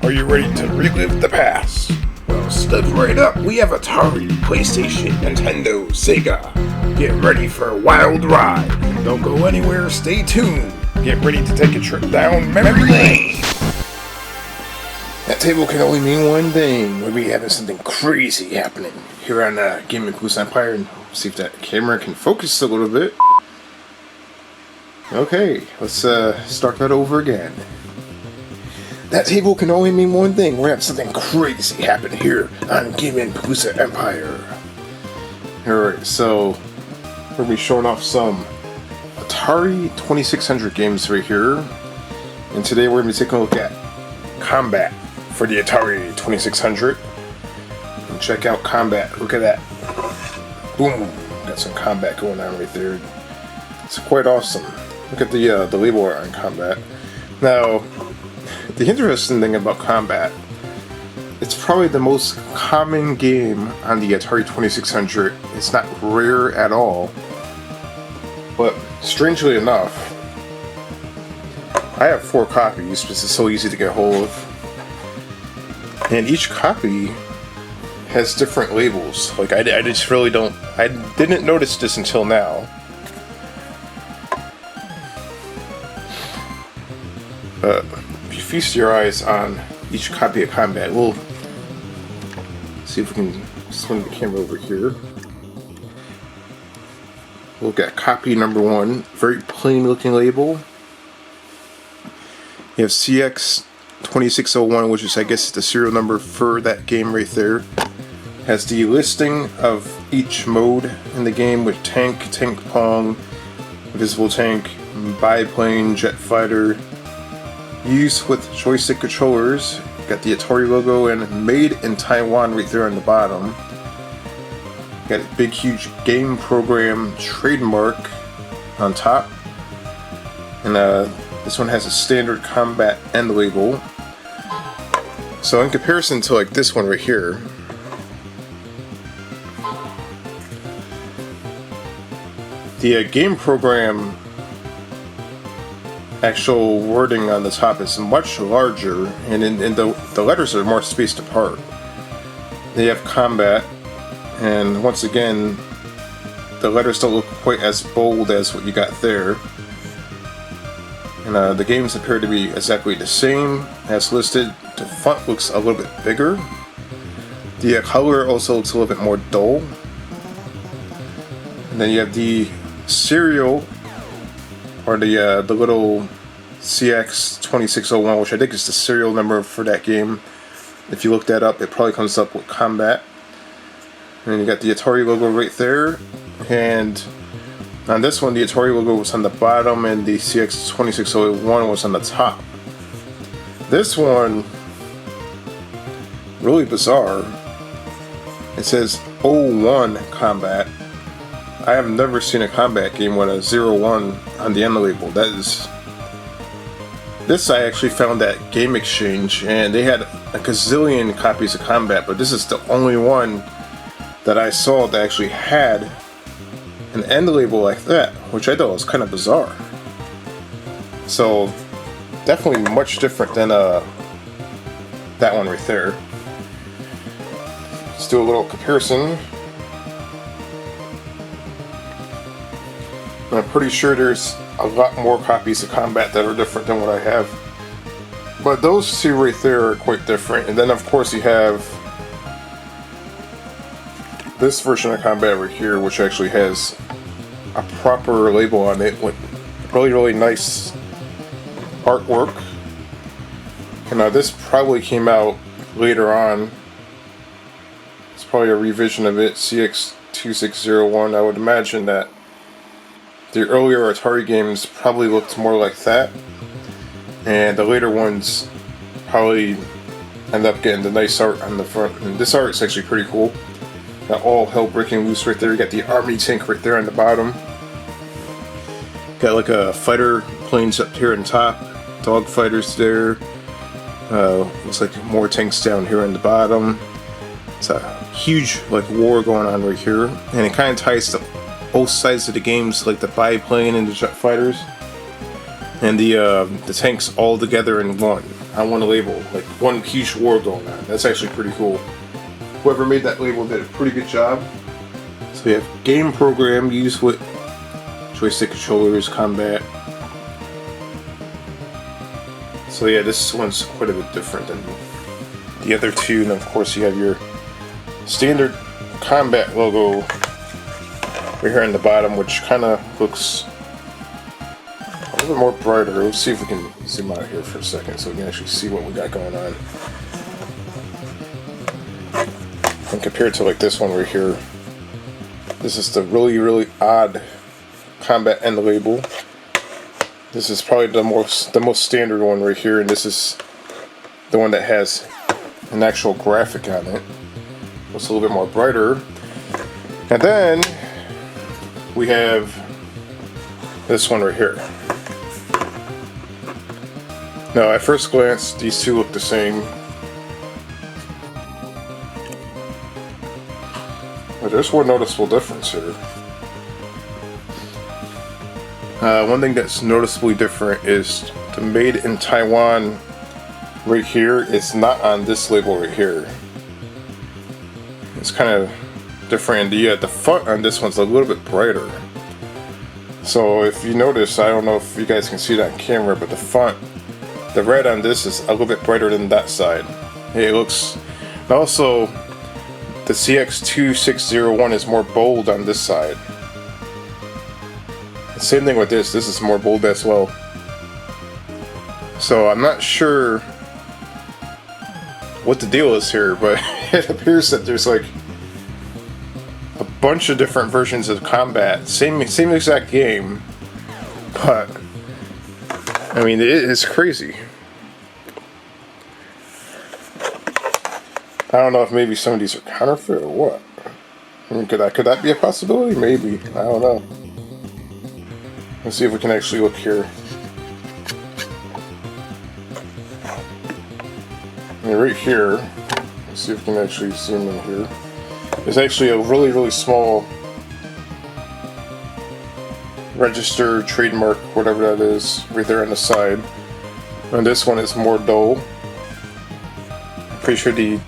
Are you ready to relive the past? Well, step right up. We have Atari, PlayStation, Nintendo, Sega. Get ready for a wild ride. Don't go anywhere, stay tuned. Get ready to take a trip down memory lane. That table can only mean one thing. We'll be having something crazy happening here on Gaming Plus Empire. And see if that camera can focus a little bit. Okay, let's start that over again. That table can only mean one thing. We're having something crazy happen here on Gaming Plus Empire. Alright, so we're going to be showing off some Atari 2600 games right here. And today we're going to be taking a look at Combat for the Atari 2600. And check out Combat. Look at that. Boom. Got some Combat going on right there. It's quite awesome. Look at the label art on Combat. Now, the interesting thing about Combat, it's probably the most common game on the Atari 2600. It's not rare at all. But strangely enough, I have 4 copies because it's so easy to get a hold of. And each copy has different labels. Like I just really don't, I didn't notice this until now. If you feast your eyes on each copy of Combat, we'll see if we can swing the camera over here. Look at copy number 1, very plain looking label. You have CX2601, which is, I guess, the serial number for that game right there. Has the listing of each mode in the game with tank, Tink Pong, invisible tank, biplane, jet fighter. Used with joystick controllers. Got the Atari logo and made in Taiwan right there on the bottom. Got a big huge game program trademark on top. And this one has a standard Combat end label. So in comparison to like this one right here, the game program actual wording on the top is much larger, and the letters are more spaced apart. They have Combat, and once again, the letters don't look quite as bold as what you got there. And the games appear to be exactly the same as listed. The font looks a little bit bigger. The color also looks a little bit more dull. And then you have the serial, or the little CX2601, which I think is the serial number for that game. If you look that up, it probably comes up with Combat. And you got the Atari logo right there. And on this one, the Atari logo was on the bottom and the CX2601 was on the top. This one, really bizarre. It says 01 Combat. I have never seen a Combat game with a 01 on the end label. This I actually found at Game Exchange, and they had a gazillion copies of Combat, but this is the only one that I saw that actually had an end label like that, which I thought was kind of bizarre. So, definitely much different than that one right there. Let's do a little comparison. I'm pretty sure there's a lot more copies of Combat that are different than what I have. But those two right there are quite different. And then of course you have this version of Combat right here, which actually has a proper label on it with really nice artwork. And this probably came out later on. It's probably a revision of it, CX2601. I would imagine that the earlier Atari games probably looked more like that, and the later ones probably end up getting the nice art on the front. And this art is actually pretty cool. Got all hell breaking loose right there. You got the army tank right there on the bottom. Got like a fighter planes up here on top, dog fighters there. Looks like more tanks down here on the bottom. It's a huge like war going on right here, and it kind of ties to both sides of the games, like the biplane and the jet fighters, and the tanks all together in one. on one label, like one huge war going on. That's actually pretty cool. Whoever made that label did a pretty good job. So we have game program used with joystick controllers, combat. So yeah, this one's quite a bit different than the other two, and of course you have your standard combat logo right here on the bottom, which kind of looks a little bit more brighter. Let's see if we can zoom out here for a second so we can actually see what we got going on. And compared to like this one right here, this is the really odd combat end label. This is probably the most standard one right here, and this is the one that has an actual graphic on it. It's a little bit more brighter. And then we have this one right here. Now at first glance these two look the same, but there's one noticeable difference here. One thing that's noticeably different is the Made in Taiwan right here is not on this label right here. It's kind of different. The font on this one's a little bit brighter. So if you notice, I don't know if you guys can see that on camera, but the font, the red on this is a little bit brighter than that side. It looks, also the CX2601 is more bold on this side. Same thing with this is more bold as well. So I'm not sure what the deal is here, but it appears that there's like a bunch of different versions of combat, same exact game, but I mean it is crazy. I don't know if maybe some of these are counterfeit or what. I mean, could that be a possibility? Maybe, I don't know. Let's see if we can actually look here. And right here, let's see if we can actually zoom in here. There's actually a really small register, trademark, whatever that is, right there on the side. And this one is more dull. I'm pretty sure the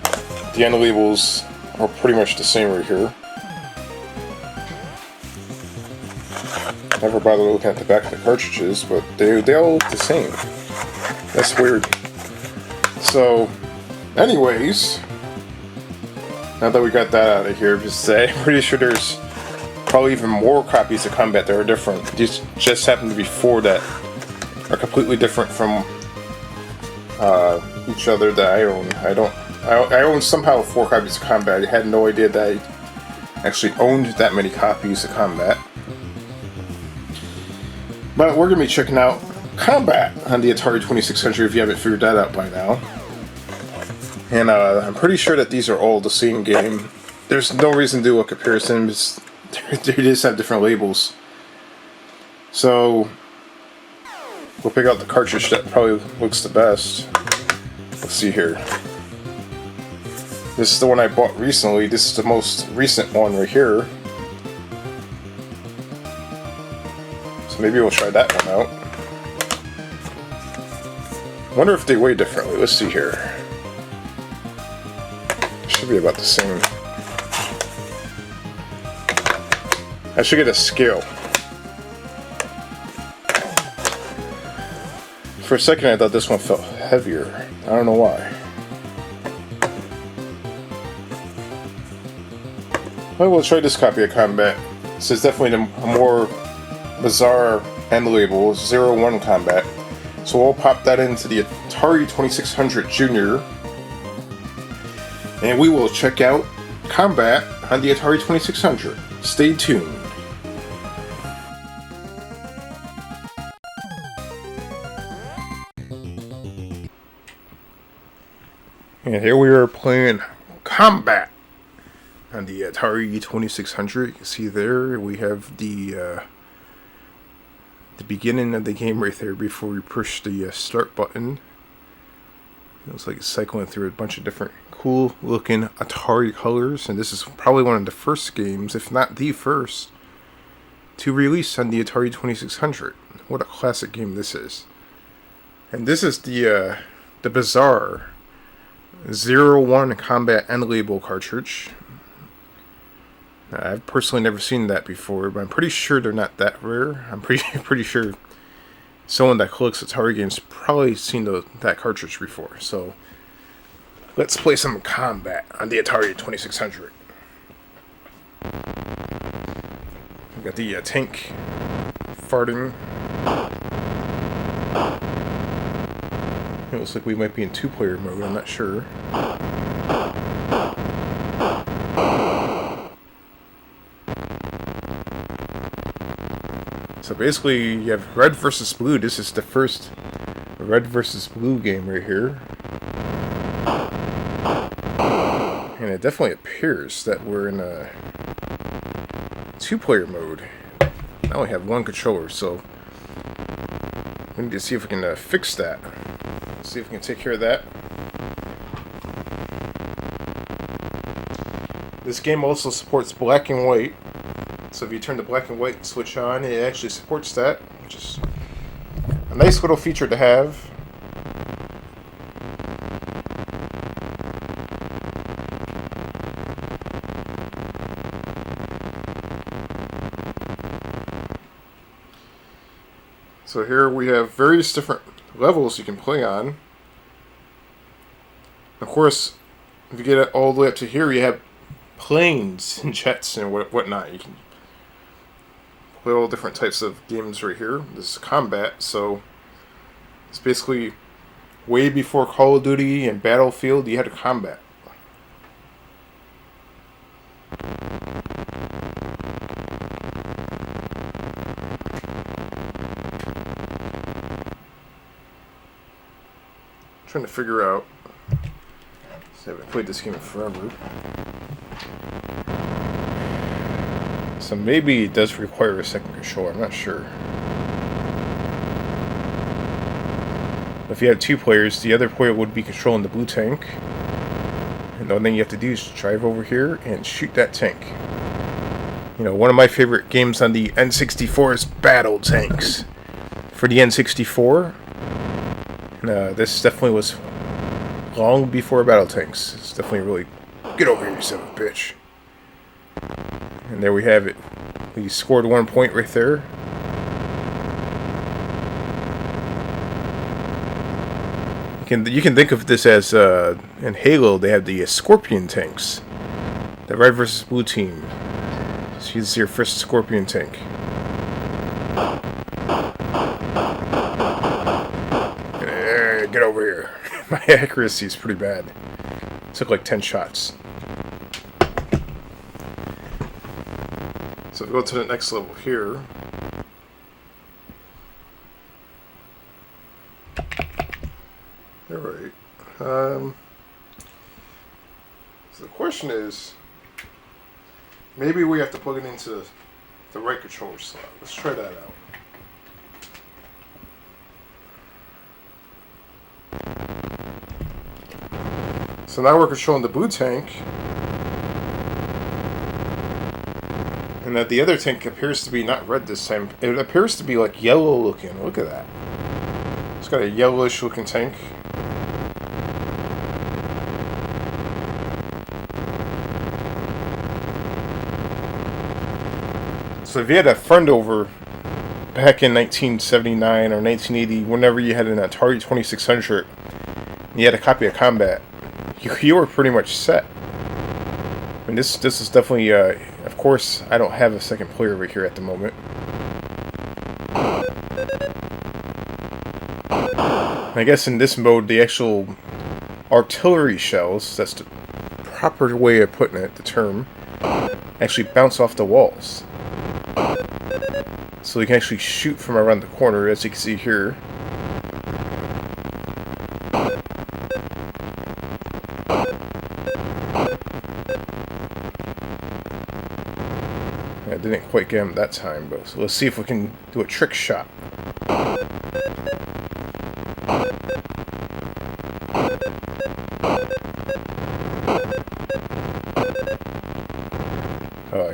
end labels are pretty much the same right here. Never bother looking at the back of the cartridges, but they all look the same. That's weird. So, anyways, now that we got that out of here, I'm pretty sure there's probably even more copies of Combat that are different. These just happen to be 4 that are completely different from each other that I own. I own somehow 4 copies of Combat. I had no idea that I actually owned that many copies of Combat. But we're going to be checking out Combat on the Atari 2600 if you haven't figured that out by now. And I'm pretty sure that these are all the same game. There's no reason to do a comparison. They just have different labels. So we'll pick out the cartridge that probably looks the best. Let's see here. This is the one I bought recently. This is the most recent one right here. So maybe we'll try that one out. Wonder if they weigh differently. Let's see here. Should be about the same. I should get a scale. For a second I thought this one felt heavier. I don't know why. Well, we'll try this copy of Combat. This is definitely a more bizarre end label, 01 Combat. So we'll pop that into the Atari 2600 Junior. And we will check out Combat on the Atari 2600. Stay tuned. And here we are playing Combat on the Atari 2600. You can see there we have the beginning of the game right there before we push the start button. It looks like it's cycling through a bunch of different cool looking Atari colors, and this is probably one of the first games, if not the first, to release on the Atari 2600. What a classic game this is. And this is the the bizarre 01 Combat End Label cartridge. I've personally never seen that before, but I'm pretty sure they're not that rare. I'm pretty sure someone that collects Atari games probably seen that cartridge before. So let's play some Combat on the Atari 2600. We got the Tink farting. It looks like we might be in 2-player mode. I'm not sure. So basically, you have red versus blue. This is the first red versus blue game right here. And it definitely appears that we're in a 2-player mode. I only have one controller, so we need to see if we can fix that. See if we can take care of that. This game also supports black and white. So if you turn the black and white switch on, it actually supports that, which is a nice little feature to have. So here we have various different levels you can play on. Of course, if you get it all the way up to here, you have planes and jets and whatnot. You can play all different types of games right here. This is Combat, so it's basically way before Call of Duty and Battlefield, you had a Combat. Trying to figure out. I haven't played this game in forever. So maybe it does require a second controller, I'm not sure. If you have 2 players, the other player would be controlling the blue tank. And the only thing you have to do is drive over here and shoot that tank. You know, one of my favorite games on the N64 is Battle Tanks. For the N64, this definitely was long before Battle Tanks. It's definitely really... Get over here, you son of a bitch. And there we have it. We scored 1 point right there. You can think of this as in Halo they have the Scorpion tanks. The red versus blue team. So this is your first Scorpion tank. Get over here. My accuracy is pretty bad. Took like 10 shots. So if we go to the next level here. Alright. So the question is, maybe we have to plug it into the right controller slot. Let's try that out. So now we're controlling the blue tank. And that the other tank appears to be not red this time. It appears to be like yellow looking. Look at that. It's got a yellowish looking tank. So if you had a friend over back in 1979 or 1980, whenever you had an Atari 2600, and you had a copy of Combat, you were pretty much set. I mean, this is definitely, of course, I don't have a second player over here at the moment. I guess in this mode, the actual artillery shells, that's the proper way of putting it, the term, actually bounce off the walls. So you can actually shoot from around the corner, as you can see here. I didn't quite get him that time, but so let's see if we can do a trick shot.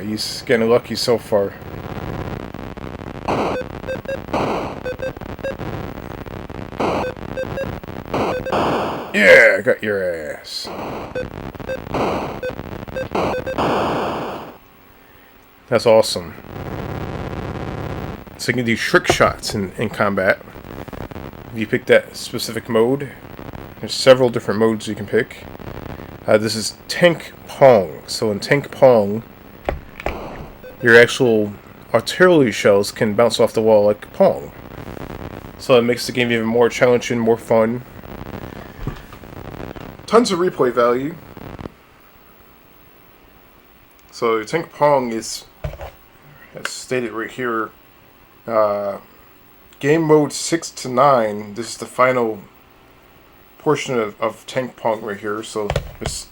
He's getting lucky so far. Yeah, I got your ass. That's awesome. So you can do trick shots in combat. If you pick that specific mode, there's several different modes you can pick. This is Tink Pong. So in Tink Pong, your actual artillery shells can bounce off the wall like Pong. So it makes the game even more challenging, more fun. Tons of replay value. So Tink Pong is, as stated right here, game mode 6 to 9. This is the final portion of Tink Pong right here. So there's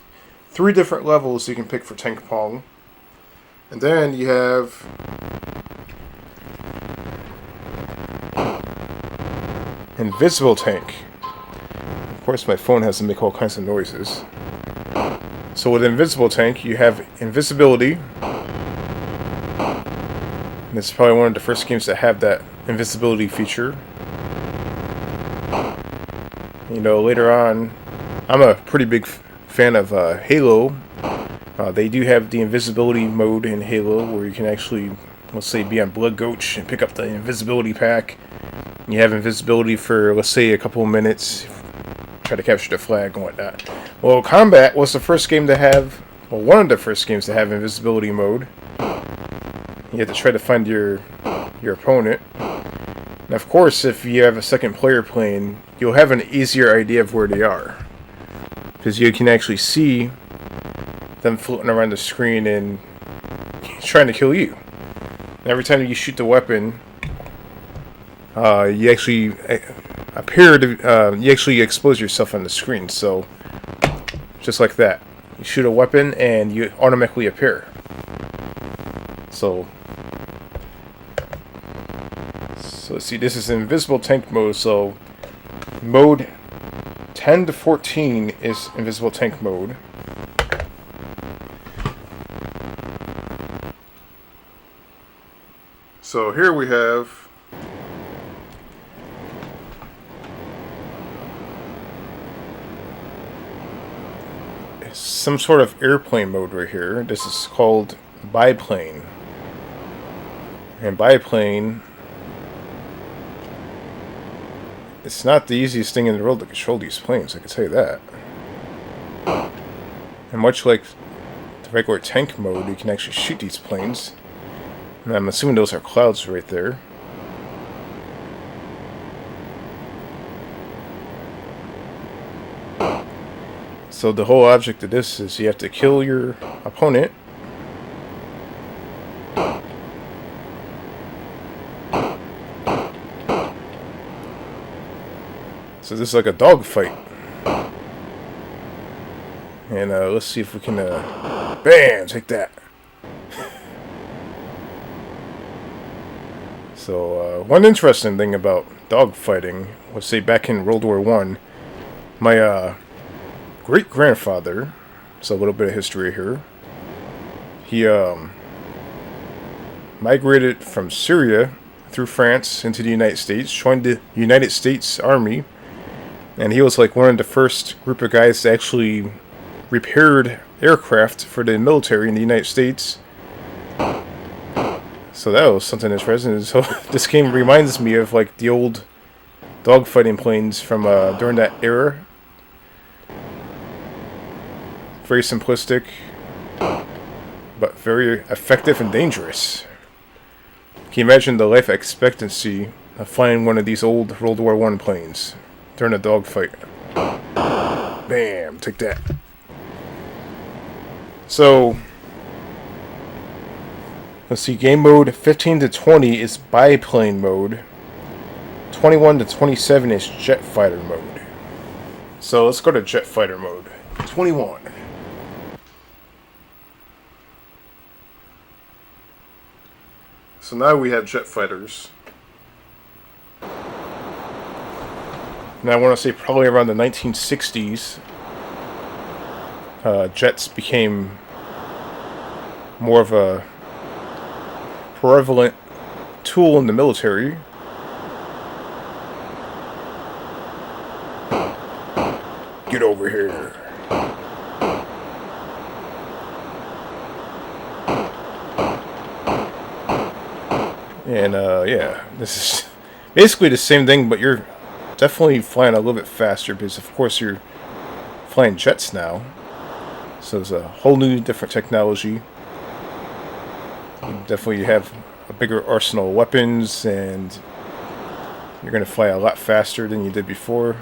3 different levels you can pick for Tink Pong. And then you have Invisible Tank. Of course, my phone has to make all kinds of noises. So with Invisible Tank, you have invisibility. And it's probably one of the first games that have that invisibility feature. You know, later on, I'm a pretty big fan of Halo. They do have the invisibility mode in Halo where you can actually, let's say, be on Blood Gulch and pick up the invisibility pack. You have invisibility for, let's say, a couple of minutes, try to capture the flag and whatnot. Well, Combat was the first game to have, well, one of the first games to have invisibility mode. You have to try to find your opponent. And of course, if you have a second player playing, you'll have an easier idea of where they are, because you can actually see them floating around the screen and trying to kill you. And every time you shoot the weapon, you actually appear to you actually expose yourself on the screen. So just like that, you shoot a weapon and you automatically appear. So let's see, this is invisible tank mode. So mode 10 to 14 is invisible tank mode. So here we have some sort of airplane mode right here. This is called biplane. And biplane, it's not the easiest thing in the world to control these planes, I can tell you that. And much like the regular tank mode, you can actually shoot these planes. And I'm assuming those are clouds right there. So the whole object of this is you have to kill your opponent. So this is like a dogfight. And let's see if we can, bam, take that. So one interesting thing about dogfighting, let's say back in World War I, my great-grandfather, so a little bit of history here, he migrated from Syria through France into the United States, joined the United States Army, and he was like one of the first group of guys that actually repaired aircraft for the military in the United States. So that was something interesting. So this game reminds me of like the old dogfighting planes from during that era. Very simplistic, but very effective and dangerous. Can you imagine the life expectancy of flying one of these old World War I planes during a dogfight? Bam, take that. So let's see, game mode 15 to 20 is biplane mode. 21 to 27 is jet fighter mode. So let's go to jet fighter mode. 21. So now we have jet fighters. Now I want to say probably around the 1960s, jets became more of a prevalent tool in the military. Get here. And yeah, this is basically the same thing, but you're definitely flying a little bit faster because, of course, you're flying jets now. So it's a whole new, different technology. You definitely have a bigger arsenal of weapons, and you're going to fly a lot faster than you did before.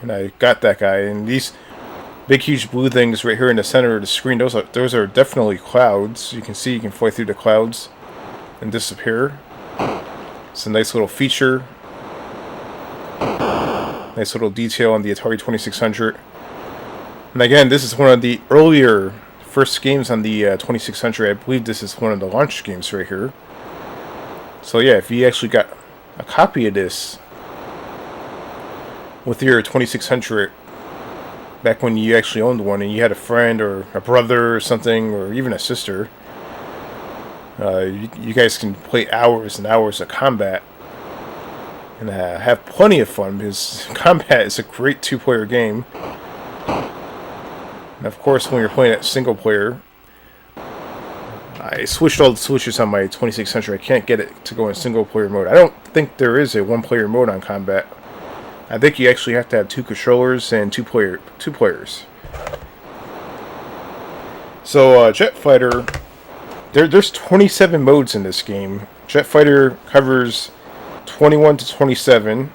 And I got that guy, and these big, huge blue things right here in the center of the screen, those are definitely clouds. You can see you can fly through the clouds and disappear. It's a nice little feature. Nice little detail on the Atari 2600. And again, this is one of the earlier first games on the 2600. I believe this is one of the launch games right here. So yeah, if you actually got a copy of this with your 2600 back when you actually owned one, and you had a friend or a brother or something, or even a sister, you guys can play hours and hours of combat and have plenty of fun, because combat is a great two-player game. And of course, when you're playing it single player, I switched all the switches on my 2600. I can't get it to go in single player mode. I don't think there is a one-player mode on combat. I think you actually have to have two controllers and two players. So Jet Fighter, there's 27 modes in this game. Jet Fighter covers 21 to 27,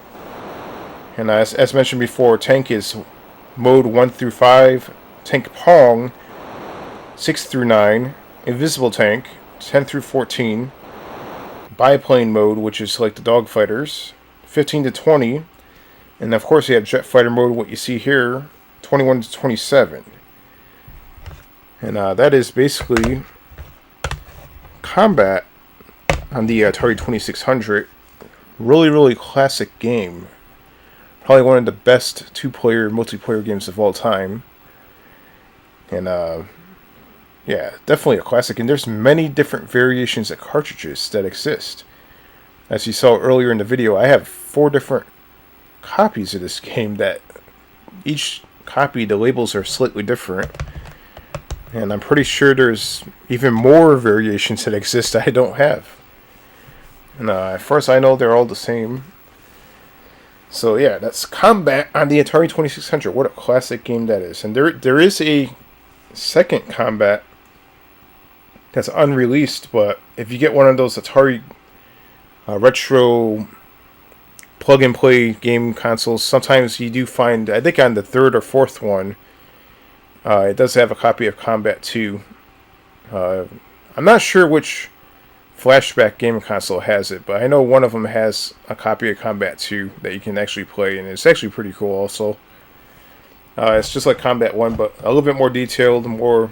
and as mentioned before, Tank is mode 1 through 5, Tink Pong 6 through 9, Invisible Tank 10 through 14, Biplane mode, which is like the dogfighters, 15 to 20. And of course you have Jet Fighter mode, what you see here, 21 to 27. And that is basically combat on the Atari 2600. Really, really classic game. Probably one of the best two-player, multiplayer games of all time. And yeah, definitely a classic. And there's many different variations of cartridges that exist. As you saw earlier in the video, I have 4 different copies of this game that each copy, the labels are slightly different, and I'm pretty sure there's even more variations that exist that I don't have. And as far as I know, they're all the same. So yeah, that's Combat on the Atari 2600. What a classic game that is. And there is a second Combat that's unreleased, but if you get one of those Atari retro plug-and-play game consoles, sometimes you do find, I think on the 3rd or 4th one, it does have a copy of Combat 2. I'm not sure which flashback game console has it, but I know one of them has a copy of Combat 2 that you can actually play, and it's actually pretty cool also. It's just like Combat 1, but a little bit more detailed, more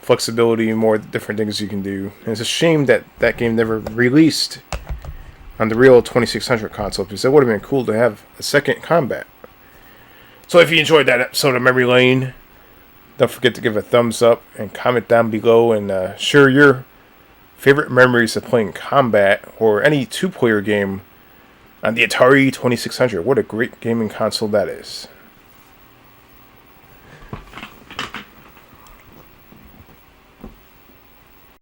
flexibility, more different things you can do. And it's a shame that that game never released on the real 2600 console, because it would have been cool to have a second Combat. So if you enjoyed that episode of Memory Lane, don't forget to give a thumbs up and comment down below, and share your favorite memories of playing Combat or any two-player game on the Atari 2600. What a great gaming console that is.